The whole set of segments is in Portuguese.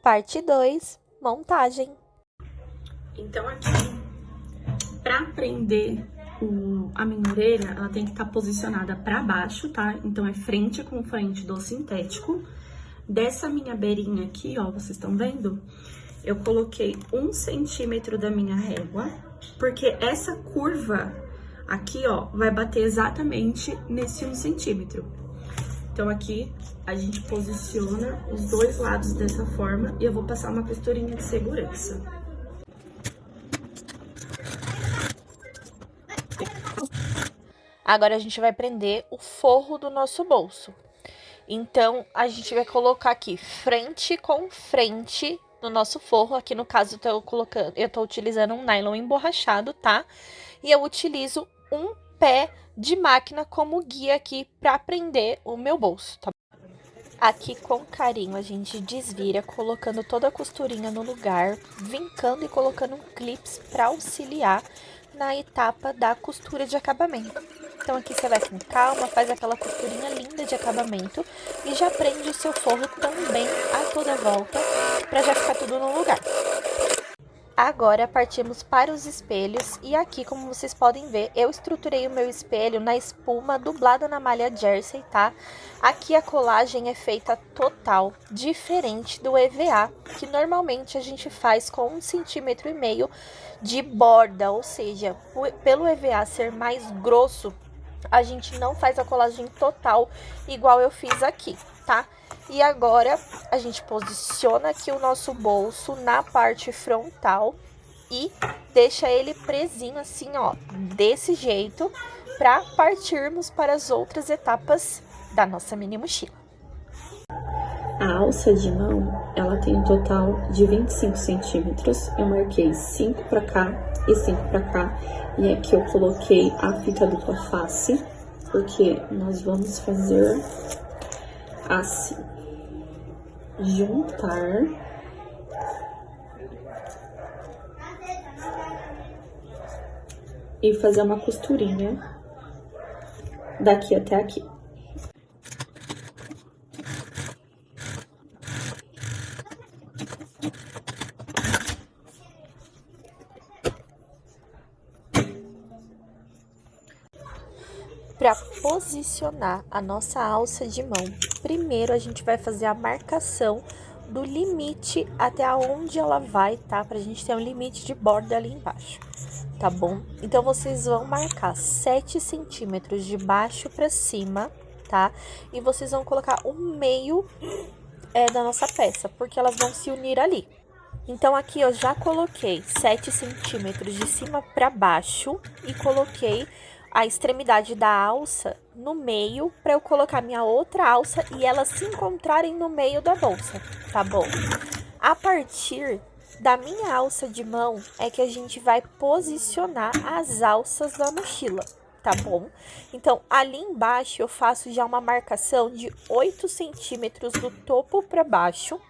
Parte 2, montagem. Então aqui, pra prender a minha orelha, ela tem que estar posicionada pra baixo, tá? Então é frente com frente do sintético. Dessa minha beirinha aqui, ó, vocês estão vendo? Eu coloquei 1 centímetro da minha régua, porque essa curva aqui, ó, vai bater exatamente nesse 1 centímetro. Então, aqui, a gente posiciona os dois lados dessa forma e eu vou passar uma costurinha de segurança. Agora, a gente vai prender o forro do nosso bolso. Então, a gente vai colocar aqui frente com frente no nosso forro. Aqui, no caso, eu tô utilizando um nylon emborrachado, tá? E eu utilizo um pé de máquina como guia aqui pra prender o meu bolso, tá? Aqui, com carinho, a gente desvira, colocando toda a costurinha no lugar, vincando e colocando clips para auxiliar na etapa da costura de acabamento. Então, aqui você vai com calma, faz aquela costurinha linda de acabamento e já prende o seu forro também a toda volta, para já ficar tudo no lugar. Agora, partimos para os espelhos e aqui, como vocês podem ver, eu estruturei o meu espelho na espuma dublada na malha jersey, tá? Aqui a colagem é feita total, diferente do EVA, que normalmente a gente faz com 1,5 centímetro de borda, ou seja, pelo EVA ser mais grosso, a gente não faz a colagem total igual eu fiz aqui, tá? E agora, a gente posiciona aqui o nosso bolso na parte frontal e deixa ele presinho assim, ó, desse jeito, para partirmos para as outras etapas da nossa mini mochila. A alça de mão, ela tem um total de 25 centímetros. Eu marquei 5 pra cá e 5 pra cá. E aqui eu coloquei a fita dupla face, porque nós vamos fazer assim. Juntar e fazer uma costurinha daqui até aqui. Para posicionar a nossa alça de mão, primeiro a gente vai fazer a marcação do limite até onde ela vai, tá? Pra gente ter um limite de borda ali embaixo, tá bom? Então, vocês vão marcar 7 centímetros de baixo pra cima, tá? E vocês vão colocar o meio da nossa peça, porque elas vão se unir ali. Então, aqui eu já coloquei 7 centímetros de cima pra baixo e coloquei a extremidade da alça no meio para eu colocar minha outra alça e elas se encontrarem no meio da bolsa, tá bom? A partir da minha alça de mão é que a gente vai posicionar as alças da mochila, tá bom? Então, ali embaixo eu faço já uma marcação de 8 centímetros do topo para baixo,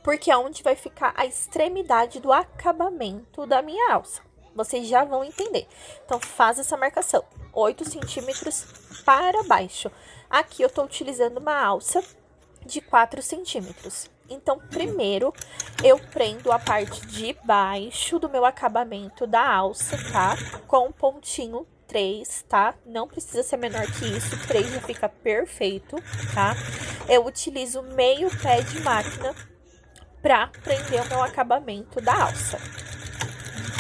porque é onde vai ficar a extremidade do acabamento da minha alça. Vocês já vão entender. Então, faz essa marcação, 8 centímetros para baixo. Aqui eu tô utilizando uma alça de 4 centímetros. Então, primeiro, eu prendo a parte de baixo do meu acabamento da alça, tá? Com um pontinho 3, tá? Não precisa ser menor que isso, 3 já fica perfeito, tá? Eu utilizo meio pé de máquina para prender o meu acabamento da alça.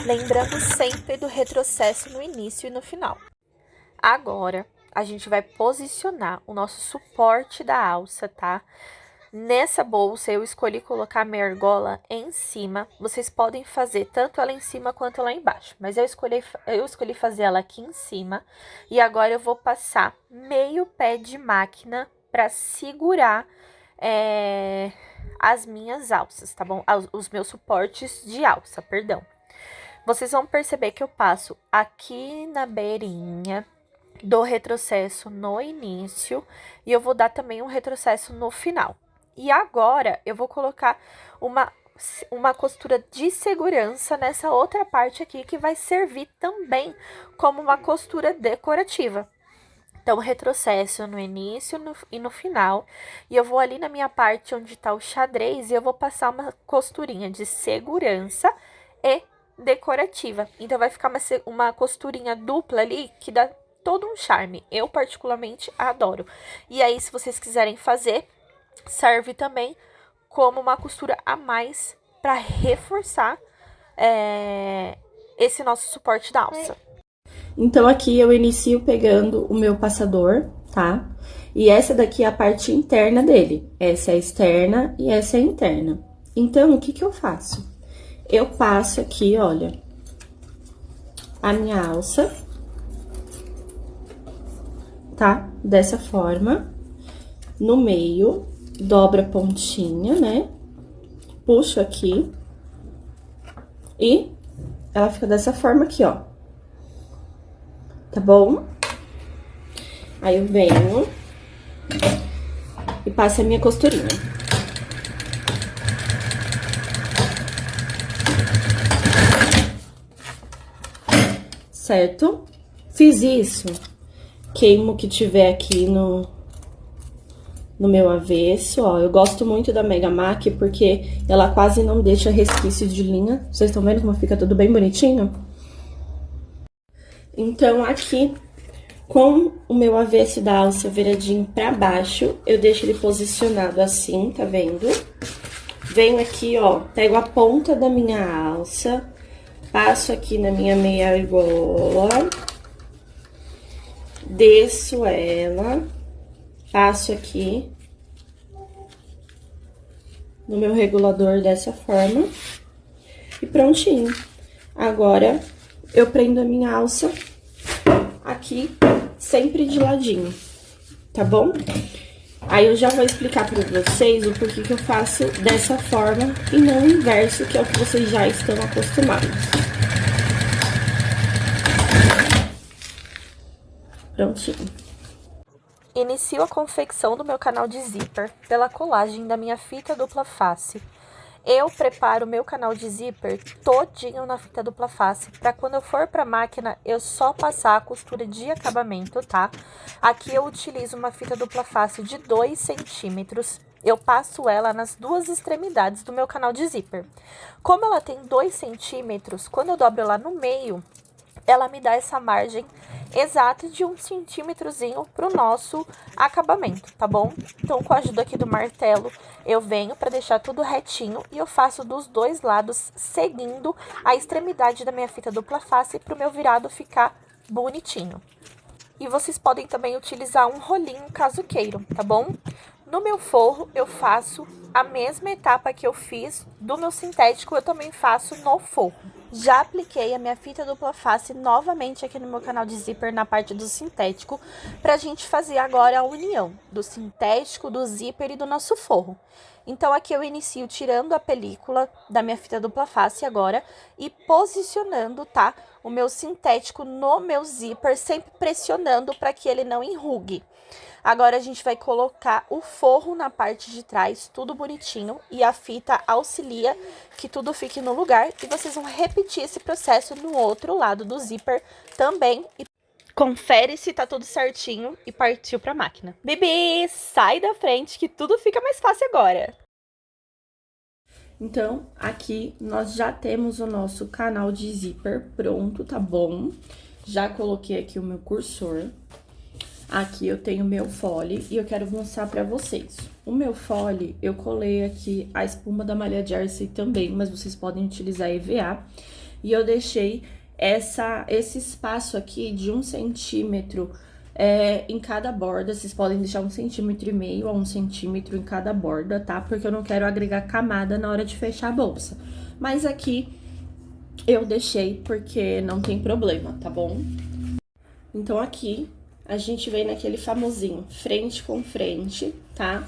Lembrando sempre do retrocesso no início e no final. Agora, a gente vai posicionar o nosso suporte da alça, tá? Nessa bolsa, eu escolhi colocar a minha argola em cima. Vocês podem fazer tanto ela em cima quanto lá embaixo. Mas eu escolhi fazer ela aqui em cima. E agora eu vou passar meio pé de máquina para segurar as minhas alças, tá bom? Os meus suportes de alça, perdão. Vocês vão perceber que eu passo aqui na beirinha, dou retrocesso no início e eu vou dar também um retrocesso no final. E agora eu vou colocar uma costura de segurança nessa outra parte aqui que vai servir também como uma costura decorativa. Então, retrocesso no início e no final. E eu vou ali na minha parte onde tá o xadrez e eu vou passar uma costurinha de segurança e decorativa. Então, vai ficar uma costurinha dupla ali que dá todo um charme. Eu, particularmente, adoro. E aí, se vocês quiserem fazer, serve também como uma costura a mais para reforçar esse nosso suporte da alça. Então, aqui eu inicio pegando o meu passador, tá? E essa daqui é a parte interna dele. Essa é a externa e essa é a interna. Então, o que que eu faço? Eu passo aqui, olha, a minha alça, tá? Dessa forma, no meio, dobra a pontinha, né? Puxo aqui e ela fica dessa forma aqui, ó. Tá bom? Aí eu venho e passo a minha costurinha. Certo? Fiz isso, queimo o que tiver aqui no meu avesso, ó. Eu gosto muito da Mega Mac porque ela quase não deixa resquícios de linha. Vocês estão vendo como fica tudo bem bonitinho? Então, aqui, com o meu avesso da alça viradinho pra baixo, eu deixo ele posicionado assim, tá vendo? Venho aqui, ó, pego a ponta da minha alça, passo aqui na minha meia argola, desço ela, passo aqui no meu regulador dessa forma e prontinho. Agora, eu prendo a minha alça aqui, sempre de ladinho, tá bom? Aí eu já vou explicar pra vocês o porquê que eu faço dessa forma e não o inverso, que é o que vocês já estão acostumados. Prontinho. Inicio a confecção do meu canal de zíper pela colagem da minha fita dupla face. Eu preparo o meu canal de zíper todinho na fita dupla face, para quando eu for para a máquina, eu só passar a costura de acabamento, tá? Aqui eu utilizo uma fita dupla face de 2 centímetros. Eu passo ela nas duas extremidades do meu canal de zíper. Como ela tem 2 centímetros, quando eu dobro ela no meio, ela me dá essa margem exata de 1 centímetrozinho pro nosso acabamento, tá bom? Então, com a ajuda aqui do martelo, eu venho para deixar tudo retinho e eu faço dos dois lados, seguindo a extremidade da minha fita dupla face pro meu virado ficar bonitinho. E vocês podem também utilizar um rolinho caso queiram, tá bom? No meu forro, eu faço a mesma etapa que eu fiz do meu sintético, eu também faço no forro. Já apliquei a minha fita dupla face novamente aqui no meu canal de zíper na parte do sintético, pra gente fazer agora a união do sintético, do zíper e do nosso forro. Então, aqui eu inicio tirando a película da minha fita dupla face agora e posicionando, tá? O meu sintético no meu zíper, sempre pressionando para que ele não enrugue. Agora, a gente vai colocar o forro na parte de trás, tudo bonitinho, e a fita auxilia que tudo fique no lugar. E vocês vão repetir esse processo no outro lado do zíper também. E confere se tá tudo certinho e partiu pra máquina. Bibi, sai da frente que tudo fica mais fácil agora. Então, aqui nós já temos o nosso canal de zíper pronto, tá bom? Já coloquei aqui o meu cursor. Aqui eu tenho o meu fole e eu quero mostrar pra vocês. O meu fole, eu colei aqui a espuma da malha jersey também, mas vocês podem utilizar EVA. E eu deixei esse espaço aqui de 1 centímetro em cada borda. Vocês podem deixar 1,5 centímetro a 1 centímetro em cada borda, tá? Porque eu não quero agregar camada na hora de fechar a bolsa. Mas aqui eu deixei porque não tem problema, tá bom? Então, aqui a gente vem naquele famosinho frente com frente, tá?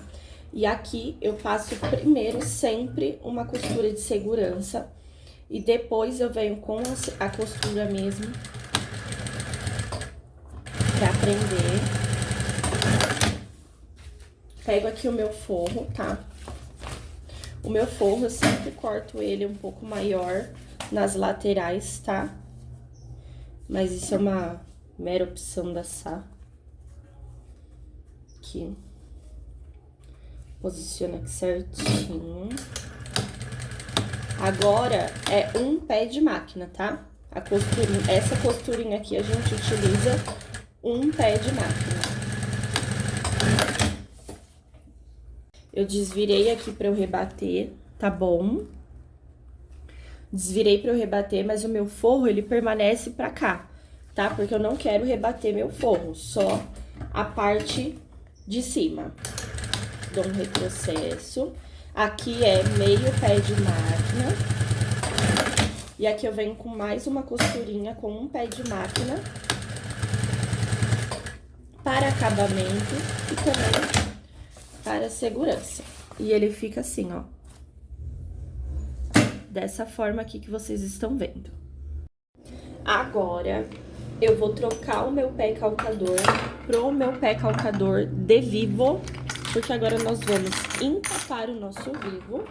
E aqui eu passo primeiro sempre uma costura de segurança e depois eu venho com a costura mesmo pra prender. Pego aqui o meu forro, tá? O meu forro eu sempre corto ele um pouco maior nas laterais, tá? Mas isso é uma mera opção da Sá. aqui. Posiciona aqui certinho. Agora, é um pé de máquina, tá? A costurinha, essa costurinha aqui, a gente utiliza um pé de máquina. Eu desvirei aqui pra eu rebater, tá bom? Desvirei pra eu rebater, mas o meu forro, ele permanece pra cá, tá? Porque eu não quero rebater meu forro, só a parte de cima. Dou um retrocesso. Aqui é meio pé de máquina. E aqui eu venho com mais uma costurinha com um pé de máquina. Para acabamento e também para segurança. E ele fica assim, ó. Dessa forma aqui que vocês estão vendo. Agora, eu vou trocar o meu pé calcador pro meu pé calcador de Vivo, porque agora nós vamos encapar o nosso Vivo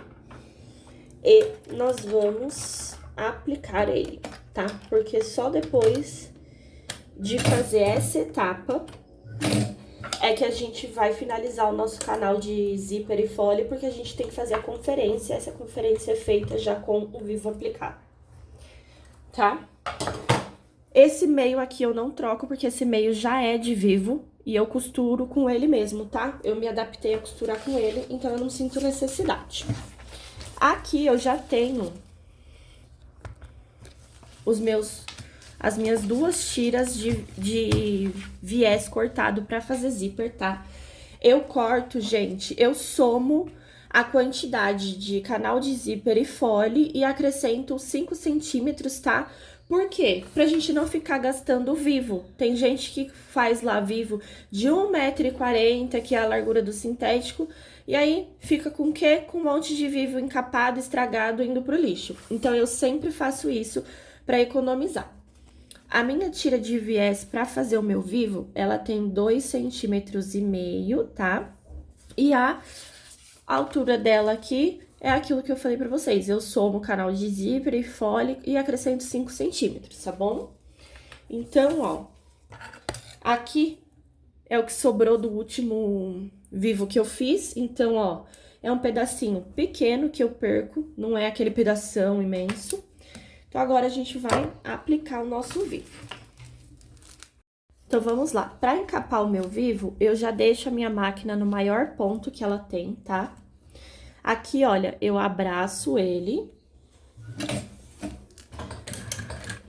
e nós vamos aplicar ele, tá? Porque só depois de fazer essa etapa é que a gente vai finalizar o nosso canal de zíper e fole, porque a gente tem que fazer a conferência. Essa conferência é feita já com o Vivo aplicado, tá? Esse meio aqui eu não troco, porque esse meio já é de Vivo e eu costuro com ele mesmo, tá? Eu me adaptei a costurar com ele, então eu não sinto necessidade. Aqui eu já tenho as minhas 2 tiras de viés cortado pra fazer zíper, tá? Eu corto, gente, eu somo a quantidade de canal de zíper e fole e acrescento 5 centímetros, tá? Por quê? Pra gente não ficar gastando Vivo. Tem gente que faz lá Vivo de 1,40 m, que é a largura do sintético, e aí fica com o quê? Com um monte de Vivo encapado, estragado, indo pro lixo. Então, eu sempre faço isso pra economizar. A minha tira de viés pra fazer o meu Vivo, ela tem 2,5 centímetros, tá? E a altura dela aqui é aquilo que eu falei pra vocês. Eu somo o canal de zíper e fole e acrescento 5 centímetros, tá bom? Então, ó, aqui é o que sobrou do último Vivo que eu fiz. Então, ó, é um pedacinho pequeno que eu perco, não é aquele pedação imenso. Então, agora a gente vai aplicar o nosso Vivo. Então, vamos lá. Pra encapar o meu Vivo, eu já deixo a minha máquina no maior ponto que ela tem, tá? Aqui, olha, eu abraço ele.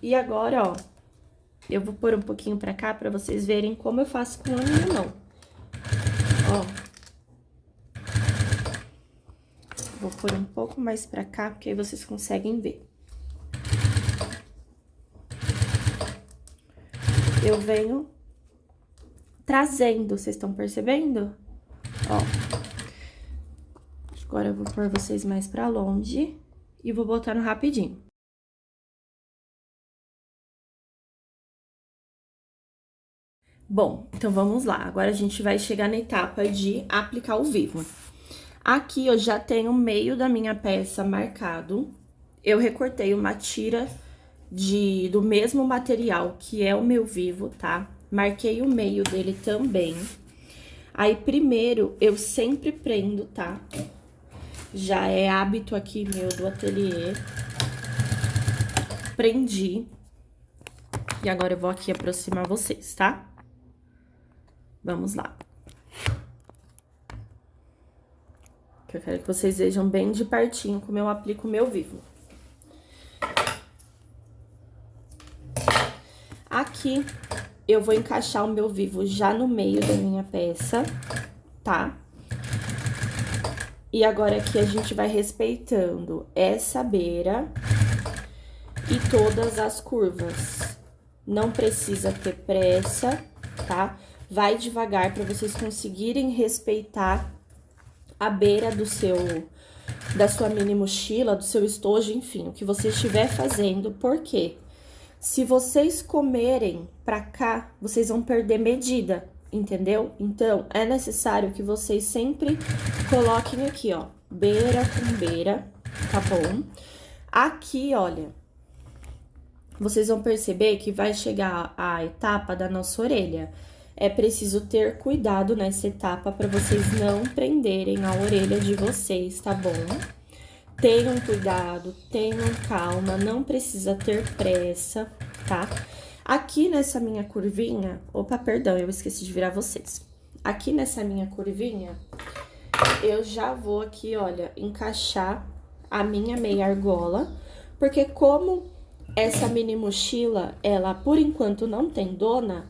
E agora, ó, eu vou pôr um pouquinho pra cá pra vocês verem como eu faço com a minha mão. Ó. Vou pôr um pouco mais pra cá, porque aí vocês conseguem ver. Eu venho trazendo, vocês estão percebendo? Ó. Agora, eu vou pôr vocês mais pra longe e vou botar no rapidinho. Bom, então vamos lá. Agora, a gente vai chegar na etapa de aplicar o Vivo. Aqui, eu já tenho o meio da minha peça marcado. Eu recortei uma tira do mesmo material que é o meu Vivo, tá? Marquei o meio dele também. Aí, primeiro, eu sempre prendo, tá? Já é hábito aqui meu do ateliê. Prendi. E agora eu vou aqui aproximar vocês, tá? Vamos lá. Eu quero que vocês vejam bem de pertinho como eu aplico o meu Vivo. Aqui, eu vou encaixar o meu Vivo já no meio da minha peça, tá? E agora aqui a gente vai respeitando essa beira e todas as curvas. Não precisa ter pressa, tá? Vai devagar para vocês conseguirem respeitar a beira da sua mini mochila, do seu estojo, enfim, o que você estiver fazendo. Por quê? Se vocês comerem pra cá, vocês vão perder medida, entendeu? Então, é necessário que vocês sempre coloquem aqui, ó, beira com beira, tá bom? Aqui, olha, vocês vão perceber que vai chegar a etapa da nossa orelha. é preciso ter cuidado nessa etapa para vocês não prenderem a orelha de vocês, tá bom? Tenham cuidado, tenham calma, não precisa ter pressa, tá? Aqui nessa minha curvinha... Opa, perdão, eu esqueci de virar vocês. Aqui nessa minha curvinha, eu já vou aqui, olha, encaixar a minha meia argola, porque como essa mini mochila, ela por enquanto não tem dona,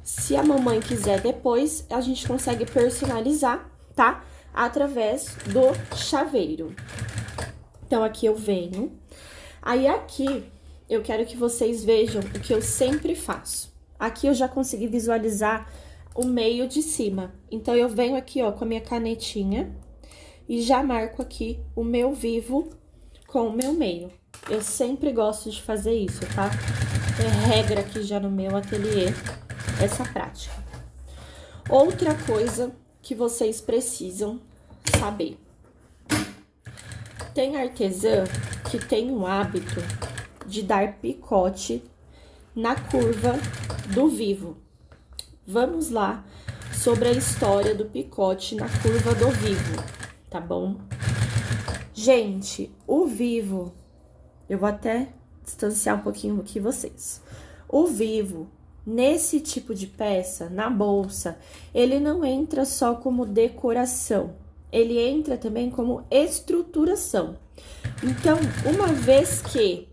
se a mamãe quiser depois, a gente consegue personalizar, tá? Através do chaveiro. Então, aqui eu venho. Aí, aqui, eu quero que vocês vejam o que eu sempre faço. Aqui eu já consegui visualizar o meio de cima. Então, eu venho aqui, ó, com a minha canetinha e já marco aqui o meu vivo com o meu meio. Eu sempre gosto de fazer isso, tá? É regra aqui já no meu ateliê, essa prática. Outra coisa que vocês precisam saber. Tem artesã que tem o hábito de dar picote na curva do vivo. Vamos lá sobre a história do picote na curva do vivo, tá bom? Gente, o vivo, eu vou até distanciar um pouquinho aqui vocês. O vivo, nesse tipo de peça, na bolsa, ele não entra só como decoração. Ele entra também como estruturação. Então, uma vez que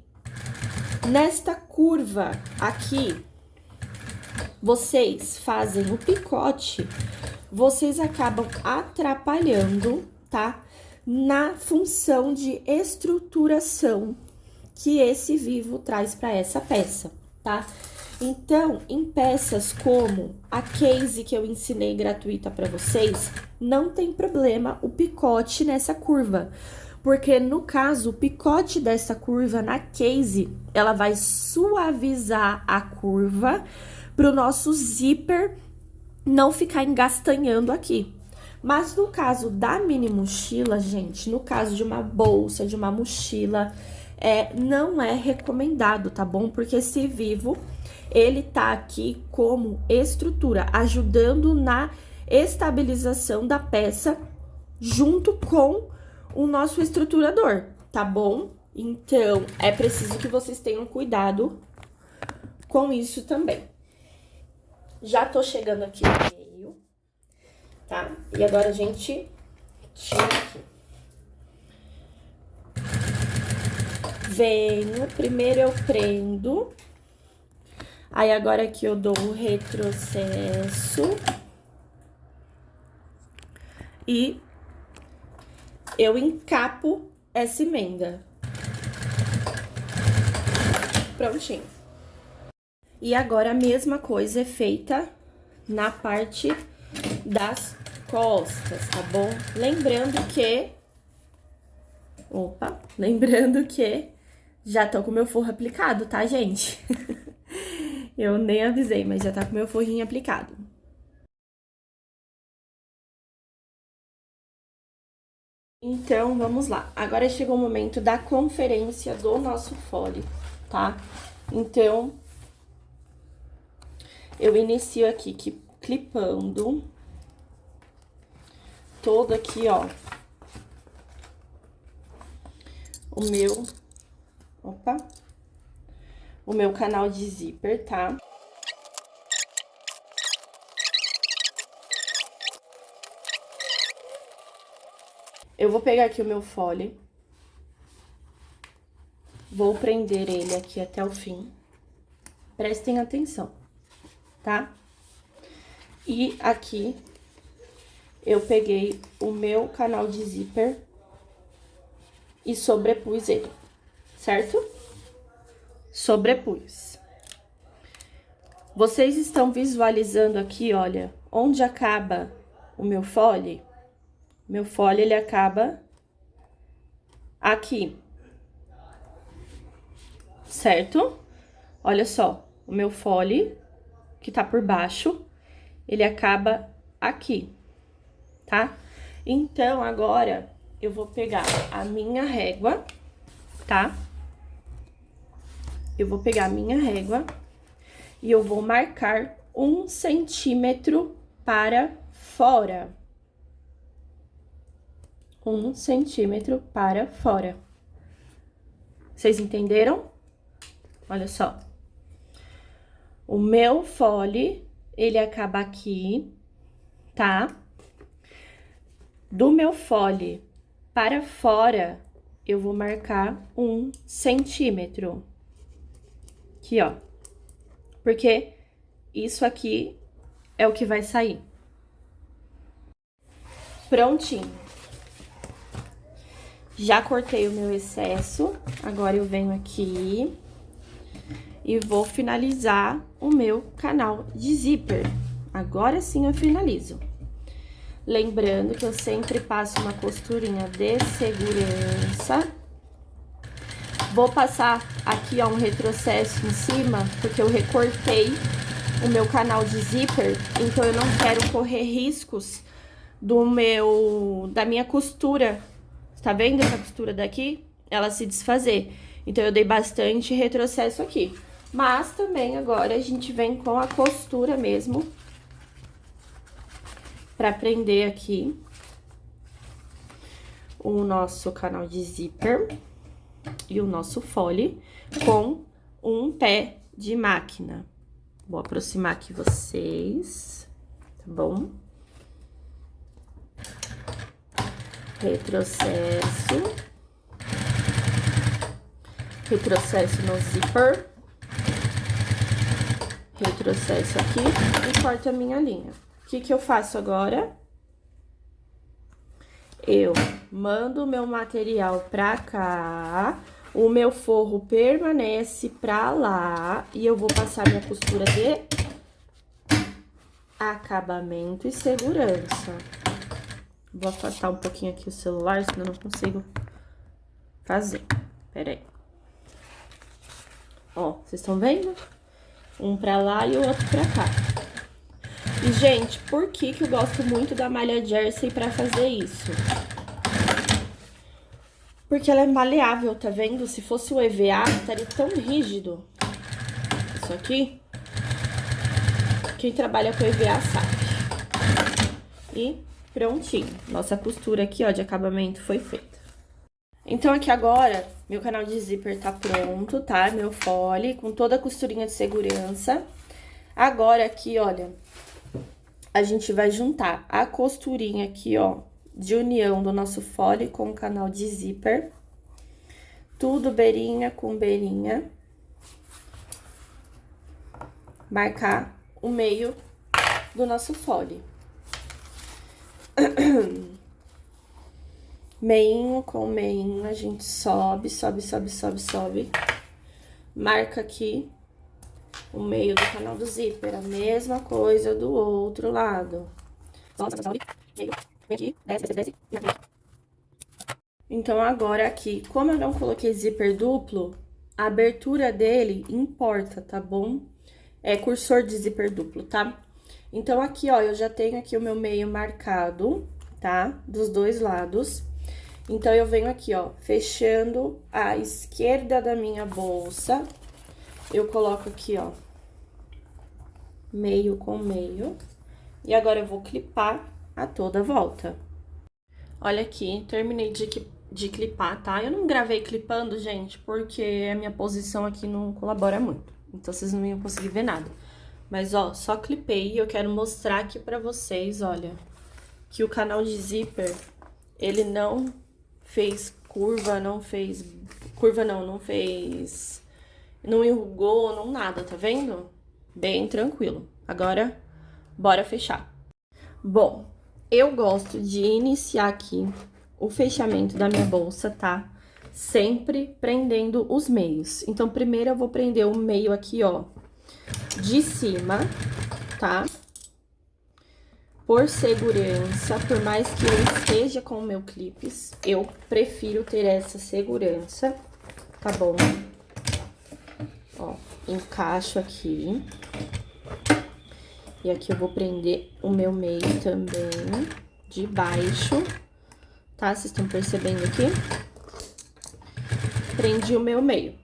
nesta curva aqui, vocês fazem o picote, vocês acabam atrapalhando, tá? Na função de estruturação que esse vivo traz para essa peça, tá? Então, em peças como a case que eu ensinei gratuita para vocês, não tem problema o picote nessa curva, porque no caso, o picote dessa curva na case, ela vai suavizar a curva para o nosso zíper não ficar engastanhando aqui. Mas no caso da mini mochila, gente, no caso de uma bolsa, de uma mochila, não é recomendado, tá bom? Porque esse vivo, ele tá aqui como estrutura, ajudando na estabilização da peça junto com o nosso estruturador, tá bom? Então, é preciso que vocês tenham cuidado com isso também. Já tô chegando aqui no meio, tá? E agora a gente tira aqui. Venho, primeiro eu prendo. Aí, agora aqui eu dou um retrocesso. E eu encapo essa emenda. Prontinho. E agora a mesma coisa é feita na parte das costas, tá bom? Lembrando que... Opa! Lembrando que já tô com o meu forro aplicado, tá, gente? Eu nem avisei, mas já tá com o meu forrinho aplicado. Então, vamos lá. Agora chegou o momento da conferência do nosso fole, tá? Então, eu inicio aqui clipando todo aqui, ó, o meu canal de zíper, tá? Eu vou pegar aqui o meu fole, vou prender ele aqui até o fim, prestem atenção, tá? E aqui, eu peguei o meu canal de zíper e sobrepus ele, certo? Sobrepus. Vocês estão visualizando aqui, olha, onde acaba o meu fole? Meu fole, ele acaba aqui, certo? Olha só, o meu fole, que tá por baixo, ele acaba aqui, tá? Então, agora, eu vou pegar a minha régua, tá? Eu vou pegar a minha régua e eu vou marcar 1 centímetro para fora. 1 centímetro para fora. Vocês entenderam? Olha só. O meu fole, ele acaba aqui, tá? Do meu fole para fora, eu vou marcar 1 centímetro. Aqui, ó. Porque isso aqui é o que vai sair. Prontinho. Já cortei o meu excesso, agora eu venho aqui e vou finalizar o meu canal de zíper. Agora sim eu finalizo. Lembrando que eu sempre passo uma costurinha de segurança. Vou passar aqui, ó, um retrocesso em cima, porque eu recortei o meu canal de zíper, então eu não quero correr riscos da minha costura. Tá vendo essa costura daqui? Ela se desfazer. Então, eu dei bastante retrocesso aqui. Mas também agora a gente vem com a costura mesmo. Pra prender aqui o nosso canal de zíper e o nosso fole com um pé de máquina. Vou aproximar aqui vocês, tá bom? Retrocesso. Retrocesso no zíper. Retrocesso aqui e corto a minha linha. O que eu faço agora? Eu mando o meu material pra cá, o meu forro permanece pra lá e eu vou passar minha costura de acabamento e segurança. Vou afastar um pouquinho aqui o celular, senão eu não consigo fazer. Pera aí. Ó, vocês estão vendo? Um pra lá e o outro pra cá. E, gente, por que eu gosto muito da malha jersey pra fazer isso? Porque ela é maleável, tá vendo? Se fosse o EVA, estaria tão rígido. Isso aqui. Quem trabalha com EVA sabe. E prontinho. Nossa costura aqui, ó, de acabamento foi feita. Então, aqui agora, meu canal de zíper tá pronto, tá? Meu fole, com toda a costurinha de segurança. Agora, aqui, olha, a gente vai juntar a costurinha aqui, ó, de união do nosso fole com o canal de zíper. Tudo beirinha com beirinha. Marcar o meio do nosso fole. Meinho com meinho, a gente sobe, sobe, sobe, sobe, sobe. Marca aqui o meio do canal do zíper, a mesma coisa do outro lado. Sobe, meio, vem aqui, desce, desce, desce. Então, agora aqui, como eu não coloquei zíper duplo, a abertura dele importa, tá bom? É cursor de zíper duplo, tá? Então, aqui, ó, eu já tenho aqui o meu meio marcado, tá? Dos dois lados. Então, eu venho aqui, ó, fechando a esquerda da minha bolsa. Eu coloco aqui, ó, meio com meio. E agora, eu vou clipar a toda volta. Olha aqui, terminei de clipar, tá? Eu não gravei clipando, gente, porque a minha posição aqui não colabora muito. Então, vocês não iam conseguir ver nada. Mas, ó, só clipei e eu quero mostrar aqui pra vocês, olha, que o canal de zíper, ele não fez curva, não fez... Curva não fez... Não enrugou, não nada, tá vendo? Bem tranquilo. Agora, bora fechar. Bom, eu gosto de iniciar aqui o fechamento da minha bolsa, tá? Sempre prendendo os meios. Então, primeiro eu vou prender o meio aqui, ó, de cima, tá? Por segurança, por mais que eu esteja com o meu clips, eu prefiro ter essa segurança, tá bom? Ó, encaixo aqui. E aqui eu vou prender o meu meio também, de baixo, tá? Vocês estão percebendo aqui? Prendi o meu meio,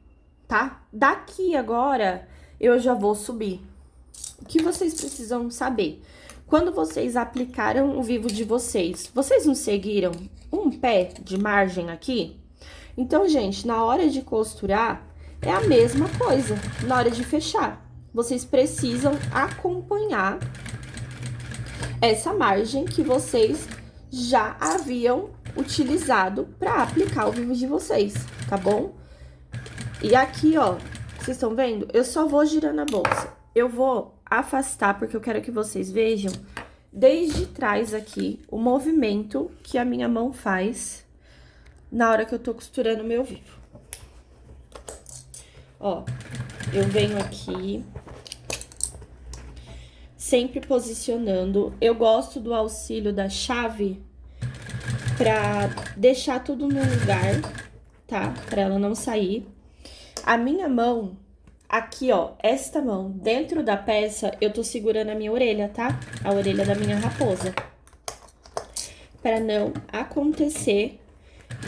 tá? Daqui agora, eu já vou subir. O que vocês precisam saber? Quando vocês aplicaram o vivo de vocês, vocês não seguiram um pé de margem aqui? Então, gente, na hora de costurar, é a mesma coisa. Na hora de fechar, vocês precisam acompanhar essa margem que vocês já haviam utilizado para aplicar o vivo de vocês, tá bom? E aqui, ó, vocês estão vendo? Eu só vou girando a bolsa. Eu vou afastar, porque eu quero que vocês vejam desde trás aqui o movimento que a minha mão faz na hora que eu tô costurando o meu vivo. Ó, eu venho aqui, sempre posicionando. Eu gosto do auxílio da chave pra deixar tudo no lugar, tá? Pra ela não sair. A minha mão, aqui, ó, esta mão, dentro da peça, eu tô segurando a minha orelha, tá? A orelha da minha raposa. Pra não acontecer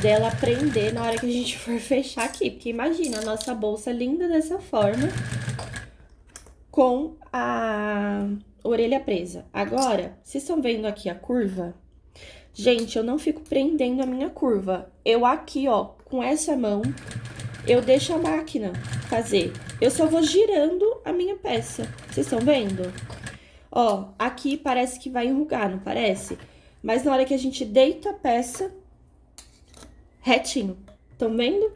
dela prender na hora que a gente for fechar aqui. Porque imagina a nossa bolsa linda dessa forma, com a orelha presa. Agora, vocês estão vendo aqui a curva? Gente, eu não fico prendendo a minha curva. Eu aqui, ó, com essa mão, eu deixo a máquina fazer. Eu só vou girando a minha peça. Vocês estão vendo? Ó, aqui parece que vai enrugar, não parece? Mas na hora que a gente deita a peça, retinho. Estão vendo?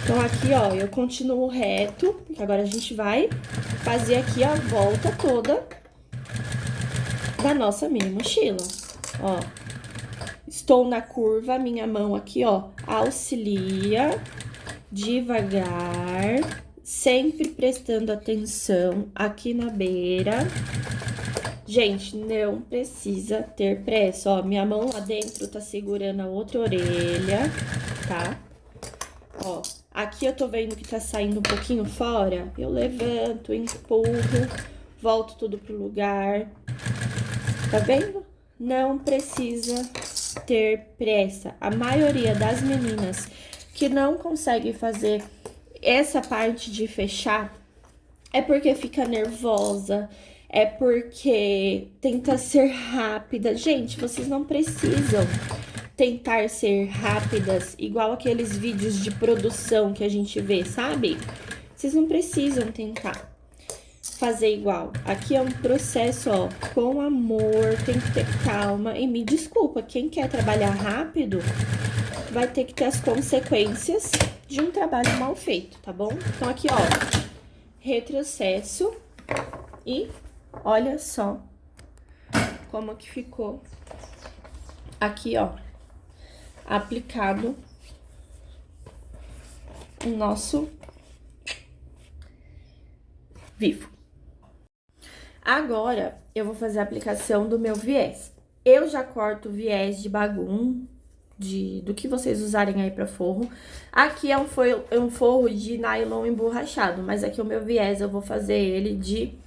Então, aqui, ó, eu continuo reto, porque agora a gente vai fazer aqui a volta toda da nossa mini mochila. Ó, estou na curva, minha mão aqui, ó, auxilia devagar, sempre prestando atenção aqui na beira. Gente, não precisa ter pressa, ó, minha mão lá dentro tá segurando a outra orelha, tá? Ó, aqui eu tô vendo que tá saindo um pouquinho fora, eu levanto, empurro, volto tudo pro lugar, tá vendo? Não precisa ter pressa. A maioria das meninas que não consegue fazer essa parte de fechar é porque fica nervosa, é porque tenta ser rápida. Gente, vocês não precisam tentar ser rápidas, igual aqueles vídeos de produção que a gente vê, sabe? Vocês não precisam tentar fazer igual. Aqui é um processo, ó, com amor, tem que ter calma. E me desculpa, quem quer trabalhar rápido vai ter que ter as consequências de um trabalho mal feito, tá bom? Então, aqui, ó, retrocesso e olha só como que ficou aqui, ó, aplicado o nosso vivo. Agora, eu vou fazer a aplicação do meu viés. Eu já corto o viés de bagum, do que vocês usarem aí pra forro. Aqui é um forro de nylon emborrachado, mas aqui o meu viés eu vou fazer ele de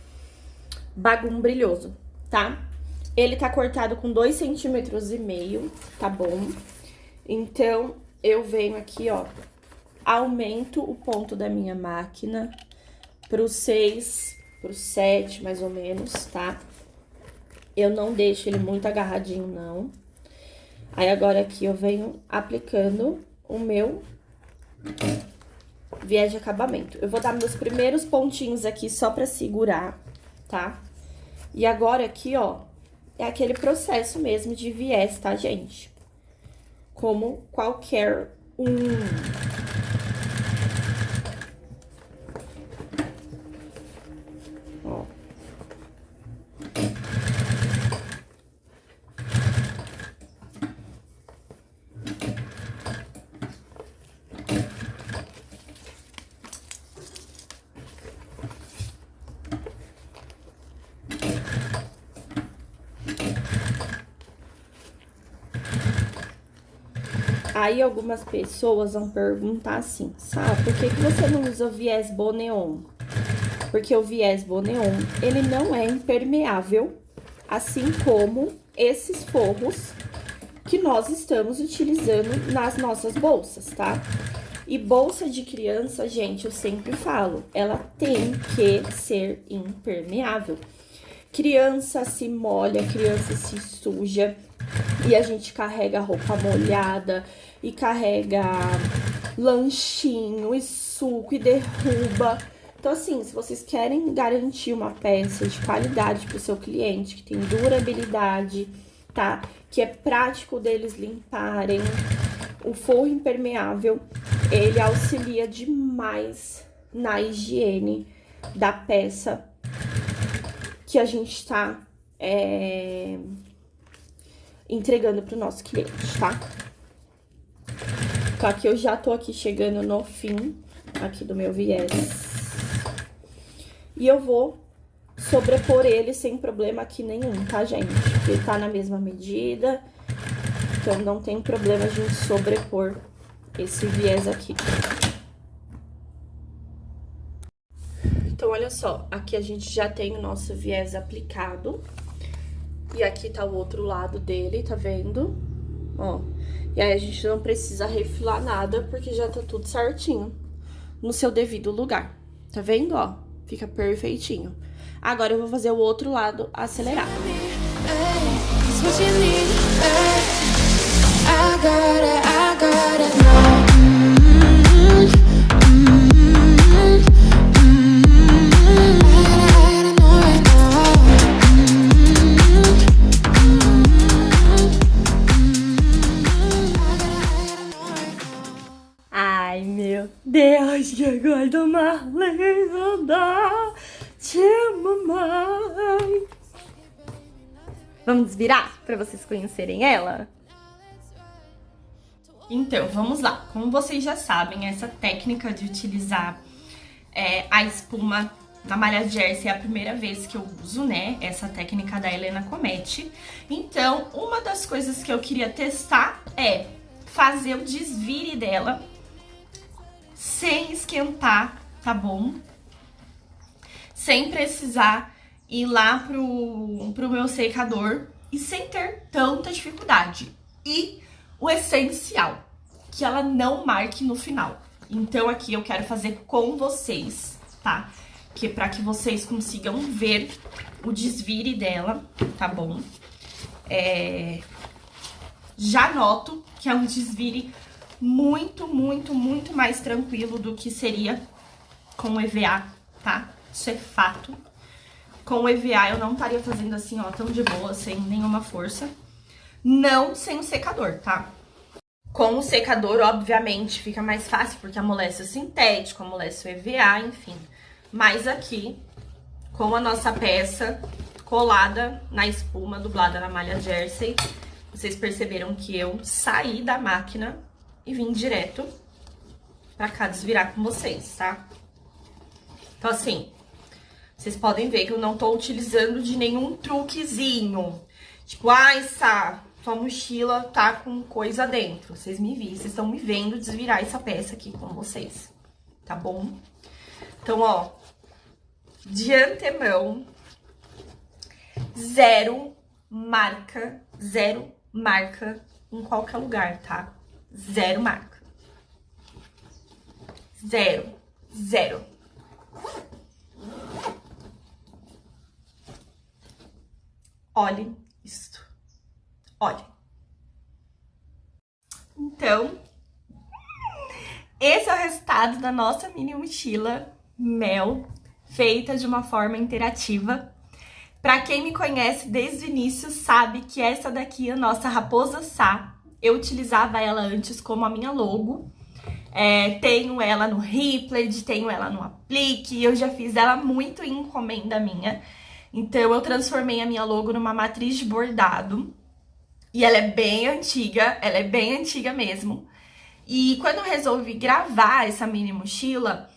bagum brilhoso, tá? Ele tá cortado com 2,5 centímetros, tá bom? Então, eu venho aqui, ó, aumento o ponto da minha máquina pro 6, pro 7, mais ou menos, tá? Eu não deixo ele muito agarradinho, não. Aí, agora aqui eu venho aplicando o meu viés de acabamento. Eu vou dar meus primeiros pontinhos aqui só pra segurar, tá? E agora aqui, ó, é aquele processo mesmo de viés, tá, gente? Como qualquer um. Ó. Aí, algumas pessoas vão perguntar assim, sabe, por que você não usa o viés Boneon? Porque o viés Boneon, ele não é impermeável, assim como esses forros que nós estamos utilizando nas nossas bolsas, tá? E bolsa de criança, gente, eu sempre falo, ela tem que ser impermeável. Criança se molha, criança se suja, e a gente carrega roupa molhada, e carrega lanchinho, e suco, e derruba. Então, assim, se vocês querem garantir uma peça de qualidade pro seu cliente, que tem durabilidade, tá? Que é prático deles limparem, o forro impermeável, ele auxilia demais na higiene da peça que a gente tá entregando pro nosso cliente, tá? Então, aqui eu já tô aqui chegando no fim aqui do meu viés. E eu vou sobrepor ele sem problema aqui nenhum, tá, gente? Porque ele tá na mesma medida, então não tem problema a gente sobrepor esse viés aqui. Então, olha só, aqui a gente já tem o nosso viés aplicado. E aqui tá o outro lado dele, tá vendo? Ó, e aí a gente não precisa refilar nada, porque já tá tudo certinho no seu devido lugar. Tá vendo, ó? Fica perfeitinho. Agora eu vou fazer o outro lado acelerado. Ai, meu Deus, que aguardo uma linda de mamãe. Vamos desvirar pra vocês conhecerem ela? Então, vamos lá. Como vocês já sabem, essa técnica de utilizar a espuma na malha jersey é a primeira vez que eu uso, né? Essa técnica da Helena Cometti. Então, uma das coisas que eu queria testar é fazer o desvire dela sem esquentar, tá bom? Sem precisar ir lá pro meu secador e sem ter tanta dificuldade. E o essencial, que ela não marque no final. Então aqui eu quero fazer com vocês, tá? Que para que vocês consigam ver o desvire dela, tá bom? Já noto que é um desvire muito, muito, muito mais tranquilo do que seria com o EVA, tá? Isso é fato. Com o EVA eu não estaria fazendo assim, ó, tão de boa, sem nenhuma força. Não sem o secador, tá? Com o secador, obviamente, fica mais fácil, porque amolece o sintético, amolece o EVA, enfim. Mas aqui, com a nossa peça colada na espuma, dublada na malha jersey, vocês perceberam que eu saí da máquina e vim direto pra cá desvirar com vocês, tá? Então, assim, vocês podem ver que eu não tô utilizando de nenhum truquezinho. Tipo, Sá, sua mochila tá com coisa dentro. Vocês estão me vendo desvirar essa peça aqui com vocês, tá bom? Então, ó, de antemão, zero marca em qualquer lugar, tá? Zero marca. Zero. Olhem isto. Olhem. Então, esse é o resultado da nossa mini mochila Mel, feita de uma forma interativa. Pra quem me conhece desde o início, sabe que essa daqui é a nossa Raposa Sá. Eu utilizava ela antes como a minha logo. Tenho ela no Ripped, tenho ela no Aplique, eu já fiz ela muito em encomenda minha. Então, eu transformei a minha logo numa matriz de bordado. E ela é bem antiga mesmo. E quando eu resolvi gravar essa mini mochila,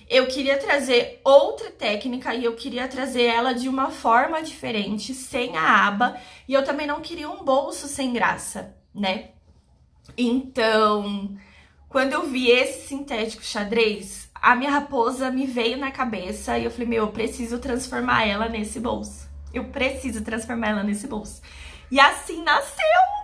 eu queria trazer outra técnica e eu queria trazer ela de uma forma diferente, sem a aba. E eu também não queria um bolso sem graça, né? Então, quando eu vi esse sintético xadrez, a minha raposa me veio na cabeça e eu falei, meu, eu preciso transformar ela nesse bolso. Eu preciso transformar ela nesse bolso. E assim nasceu!